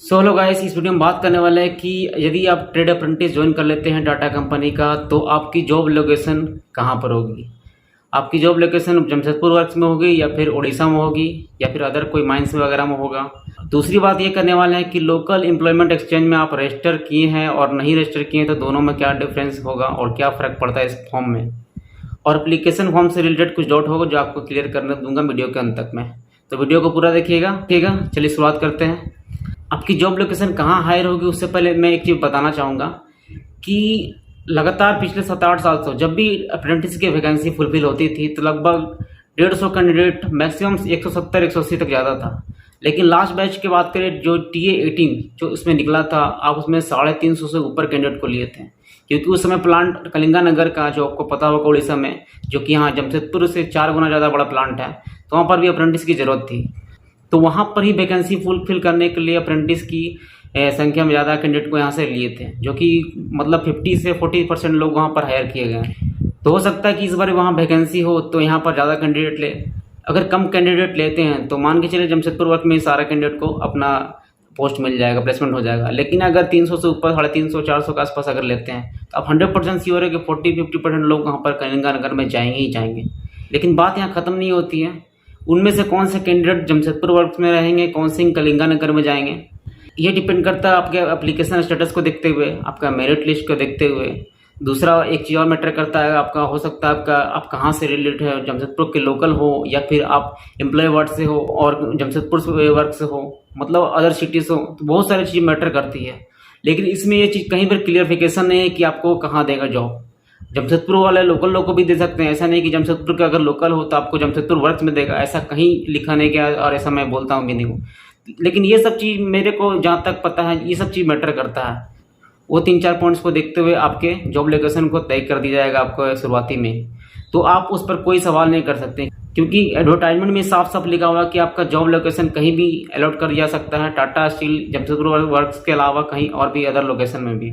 Hello guys, इस video में बात करने वाले हैं कि यदि आप ट्रेड अप्रेंटिस ज्वाइन कर लेते हैं टाटा कंपनी का तो आपकी जॉब लोकेशन कहाँ पर होगी। आपकी जॉब लोकेशन जमशेदपुर वर्क्स में होगी या फिर उड़ीसा में होगी या फिर अदर कोई माइंस वगैरह में होगा। दूसरी बात ये करने वाले हैं कि लोकल एम्प्लॉयमेंट एक्सचेंज में आप रजिस्टर किए हैं और नहीं रजिस्टर किए हैं तो दोनों में क्या डिफरेंस होगा और क्या फ़र्क पड़ता है इस फॉर्म में। और एप्लीकेशन फॉर्म से रिलेटेड कुछ डाउट होगा जो आपको क्लियर करने दूंगा वीडियो के अंत तक में, तो वीडियो को पूरा देखिएगा। ठीक है, चलिए शुरुआत करते हैं। आपकी जॉब लोकेशन कहाँ हायर होगी उससे पहले मैं एक चीज़ बताना चाहूँगा कि लगातार पिछले 7-8 साल से जब भी अप्रेंटिस की वैकेंसी फुलफिल होती थी तो लगभग 150 कैंडिडेट मैक्सिमम 170-180 तक ज़्यादा था। लेकिन लास्ट बैच की बात करें जो TA18 जो उसमें निकला था, आप उसमें 350 से ऊपर कैंडिडेट को लिए थे, क्योंकि उस समय प्लांट कलिंगानगर का जो आपको पता होगा उड़ीसा में, जो कि यहाँ जमशेदपुर से 4 गुना ज़्यादा बड़ा प्लांट है, तो वहाँ पर भी अप्रेंटिस की ज़रूरत थी। तो वहाँ पर ही वैकेंसी फुलफिल करने के लिए अप्रेंटिस की संख्या में ज़्यादा कैंडिडेट को यहाँ से लिए थे, जो कि मतलब 50 से 40% लोग वहाँ पर हायर किए गए। तो हो सकता है कि इस बार वहाँ वैकेंसी हो तो यहाँ पर ज़्यादा कैंडिडेट ले। अगर कम कैंडिडेट लेते हैं तो मान के चले जमशेदपुर वर्क में सारा कैंडिडेट को अपना पोस्ट मिल जाएगा, प्लेसमेंट हो जाएगा। लेकिन अगर 300 से ऊपर 350-400 के आसपास अगर लेते हैं तो आप 100% श्योर है कि 40-50% लोग वहाँ पर कलिंगानगर में जाएंगे ही जाएंगे। लेकिन बात यहाँ ख़त्म नहीं होती है। उनमें से कौन से कैंडिडेट जमशेदपुर वर्क्स में रहेंगे, कौन से कलिंगानगर में जाएंगे, ये डिपेंड करता है आपके एप्लीकेशन स्टेटस को देखते हुए, आपका मेरिट लिस्ट को देखते हुए। दूसरा एक चीज़ और मैटर करता है, आपका हो सकता है आप कहाँ से रिलेटेड है, जमशेदपुर के लोकल हो या फिर आप एम्प्लॉय वर्क से हो और जमशेदपुर वर्क से हो, मतलब अदर सिटीज़ हो, तो बहुत सारी चीज़ मैटर करती है। लेकिन इसमें ये चीज़ कहीं पर क्लियरिफिकेशन नहीं है कि आपको कहाँ देगा जॉब। जमशेदपुर वाले लोकल लोग को भी दे सकते हैं, ऐसा नहीं कि जमशेदपुर का अगर लोकल हो तो आपको जमशेदपुर वर्क्स में देगा, ऐसा कहीं लिखा नहीं गया और ऐसा मैं बोलता हूँ भी नहीं हूँ। लेकिन ये सब चीज़ मेरे को जहाँ तक पता है ये सब चीज़ मैटर करता है। वो 3-4 पॉइंट्स को देखते हुए आपके जॉब लोकेशन को तय कर दिया जाएगा आपको शुरुआती में, तो आप उस पर कोई सवाल नहीं कर सकते, क्योंकि एडवर्टाइजमेंट में साफ साफ लिखा हुआ कि आपका जॉब लोकेशन कहीं भी अलॉट कर जा सकता है, टाटा स्टील जमशेदपुर वर्क्स के अलावा कहीं और भी अदर लोकेशन में भी।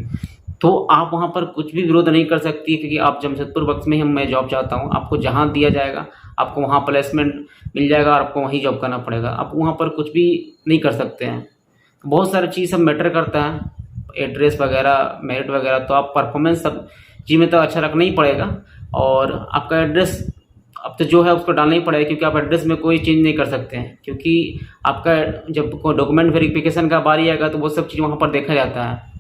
तो आप वहाँ पर कुछ भी विरोध नहीं कर सकती, क्योंकि आप जमशेदपुर वर्क्स में ही मैं जॉब चाहता हूँ, आपको जहाँ दिया जाएगा आपको वहाँ प्लेसमेंट मिल जाएगा और आपको वहीं जॉब करना पड़ेगा। आप वहाँ पर कुछ भी नहीं कर सकते हैं। बहुत सारी चीज़ सब मैटर करता है, एड्रेस वगैरह, मेरिट वगैरह, तो आप परफॉर्मेंस सब चीज़ में तो अच्छा रखना ही पड़ेगा। और आपका एड्रेस अब तो जो है उसको डालना ही पड़ेगा, क्योंकि आप एड्रेस में कोई चेंज नहीं कर सकते हैं, क्योंकि आपका जब डॉक्यूमेंट वेरिफिकेशन का बारी आएगा तो वो सब चीज़ वहाँ पर देखा जाता है।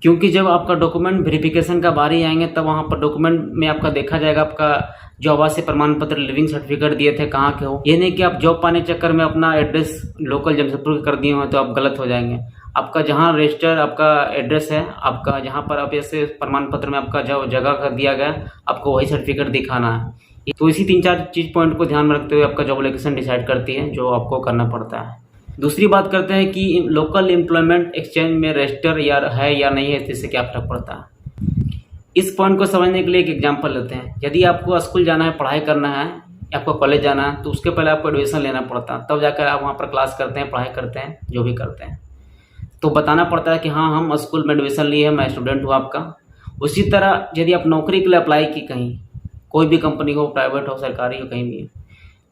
क्योंकि जब आपका डॉक्यूमेंट वेरिफिकेशन का बारी आएंगे तब वहाँ पर डॉक्यूमेंट में आपका देखा जाएगा आपका जो आवासीय प्रमाण पत्र, लिविंग सर्टिफिकेट दिए थे कहाँ के हो। ये नहीं कि आप जॉब पाने चक्कर में अपना एड्रेस लोकल जमशेदपुर कर दिए हो तो आप गलत हो जाएंगे। आपका जहाँ रजिस्टर आपका एड्रेस है, आपका जहाँ पर आप ऐसे प्रमाण पत्र में आपका जो जगह का दिया गया आपको वही सर्टिफिकेट दिखाना है। तो इसी 3-4 चीज़ पॉइंट को ध्यान में रखते हुए आपका जॉब लोकेशन डिसाइड करती है जो आपको करना पड़ता है। दूसरी बात करते हैं कि लोकल एम्प्लॉयमेंट एक्सचेंज में रजिस्टर है या नहीं है, इससे क्या फर्क पड़ता है। इस पॉइंट को समझने के लिए एक एग्जांपल लेते हैं। यदि आपको स्कूल जाना है, पढ़ाई करना है, आपको कॉलेज जाना है, तो उसके पहले आपको एडमिशन लेना पड़ता है, तब जाकर आप वहाँ पर क्लास करते हैं, पढ़ाई करते हैं, जो भी करते हैं। तो बताना पड़ता है कि हाँ हम स्कूल में एडमिशन लिए हैं, मैं स्टूडेंट हूँ आपका। उसी तरह यदि आप नौकरी के लिए अप्लाई की कहीं, कोई भी कंपनी हो, प्राइवेट हो, सरकारी हो, कहीं भी,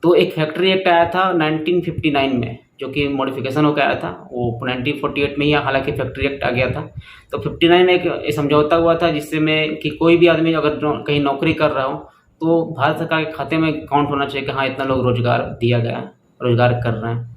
तो एक फैक्ट्री एक्ट आया था 1959 में, जो कि मॉडिफिकेशन होकर आया था। वो 1948 में ही हालांकि फैक्ट्री एक्ट आ गया था। तो 59 में एक समझौता हुआ था जिससे में कि कोई भी आदमी अगर कहीं नौकरी कर रहा हो तो भारत सरकार के खाते में काउंट होना चाहिए कि हाँ इतना लोग रोजगार दिया गया है, रोजगार कर रहे हैं।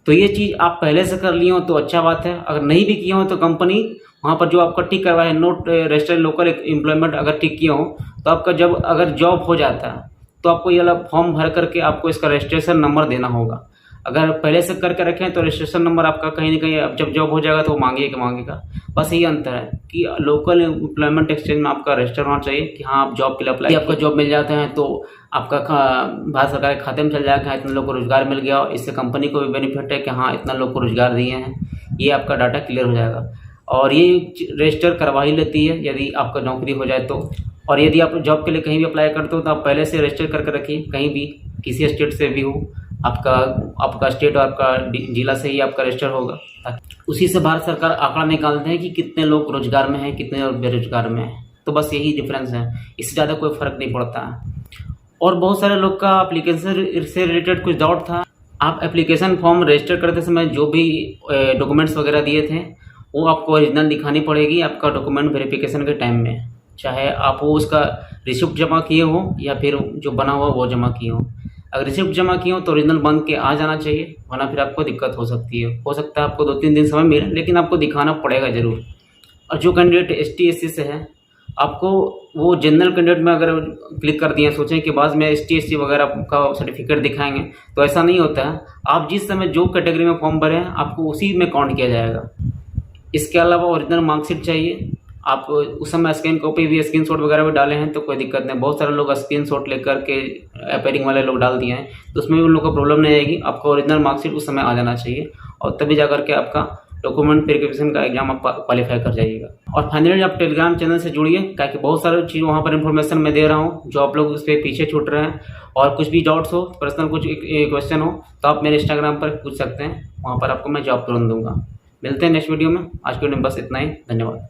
तो ये चीज़ आप पहले से कर लिए हो तो अच्छा बात है, अगर नहीं भी किए हो तो कंपनी वहाँ पर जो आपका टिक करवा है नोट रजिस्टर्ड लोकल एम्प्लॉयमेंट अगर टिक किए हो तो आपका जब अगर जॉब हो जाता है तो आपको ये वाला फॉर्म भर करके आपको इसका रजिस्ट्रेशन नंबर देना होगा। अगर पहले से करके रखें तो रजिस्ट्रेशन नंबर आपका कहीं ना कहीं अब जब जॉब हो जाएगा तो वो मांगेगा। बस यही अंतर है कि लोकल एम्प्लॉयमेंट एक्सचेंज में आपका रजिस्टर होना चाहिए कि हाँ आप जॉब के लिए अप्लाई, आपका जॉब मिल जाता है तो आपका भारत सरकार के खाते में चल जाएगा, इतने लोग को रोजगार मिल गया और इससे कंपनी को भी बेनिफिट है कि हाँ इतना लोग को रोजगार दिए हैं, ये आपका डाटा क्लियर हो जाएगा। और ये रजिस्टर करवा ही लेती है यदि आपका नौकरी हो जाए तो। और यदि आप जॉब के लिए कहीं भी अप्लाई करते हो तो आप पहले से रजिस्टर करके रखिए, कहीं भी किसी स्टेट से भी हो, आपका स्टेट और आपका जिला से ही आपका रजिस्टर होगा। उसी से भारत सरकार आंकड़ा निकालते हैं कि कितने लोग रोजगार में हैं, कितने लोग बेरोजगार में हैं। तो बस यही डिफरेंस है, इससे ज़्यादा कोई फ़र्क नहीं पड़ता है। और बहुत सारे लोग का एप्लीकेशन से रिलेटेड कुछ डाउट था। आप एप्लीकेशन फॉर्म रजिस्टर करते समय जो भी डॉक्यूमेंट्स वगैरह दिए थे वो आपको ओरिजिनल दिखानी पड़ेगी आपका डॉक्यूमेंट वेरिफिकेशन के टाइम में, चाहे आप वो उसका रिसिप्ट जमा किए हो या फिर जो बना हुआ वो जमा किए हो। अगर रिसिप्ट जमा किए हो तो ओरिजिनल बन के आ जाना चाहिए, वरना फिर आपको दिक्कत हो सकती है। हो सकता है आपको 2-3 दिन समय मिले, लेकिन आपको दिखाना पड़ेगा ज़रूर। और जो कैंडिडेट ST/SC से है, आपको वो जनरल कैंडिडेट में अगर क्लिक कर दिए, सोचें कि बाद में ST/SC वगैरह का सर्टिफिकेट दिखाएंगे, तो ऐसा नहीं होता है। आप जिस समय जो कैटेगरी में फॉर्म भरे हैं आपको उसी में काउंट किया जाएगा। इसके अलावा ओरिजिनल मार्कशीट चाहिए। आप उस समय स्कैन कॉपी भी, स्क्रीनशॉट वगैरह भी डाले हैं तो कोई दिक्कत नहीं। बहुत सारे लोग स्क्रीनशॉट लेकर के अपेयरिंग वाले लोग डाल दिए हैं, तो उसमें भी उन लोगों को प्रॉब्लम नहीं आएगी। आपको ओरिजिनल मार्कशीट उस समय आ जाना चाहिए और तभी जा करके आपका डॉक्यूमेंट वेरिफिकेशन का एग्जाम आप क्वालिफाई कर जाइएगा। और फाइनली आप टेलीग्राम चैनल से जुड़िए, ताकि बहुत सारी चीज़ वहाँ पर इन्फॉर्मेशन मैं दे रहा हूँ जो आप लोग उस पर पीछे छूट रहे हैं। और कुछ भी डाउट्स हो, पर्सनल कुछ क्वेश्चन हो, तो आप मेरे इंस्टाग्राम पर पूछ सकते हैं, वहाँ पर आपको मैं जवाब तुरंत दूंगा। मिलते हैं नेक्स्ट वीडियो में। आज के वीडियो में बस इतना ही। धन्यवाद।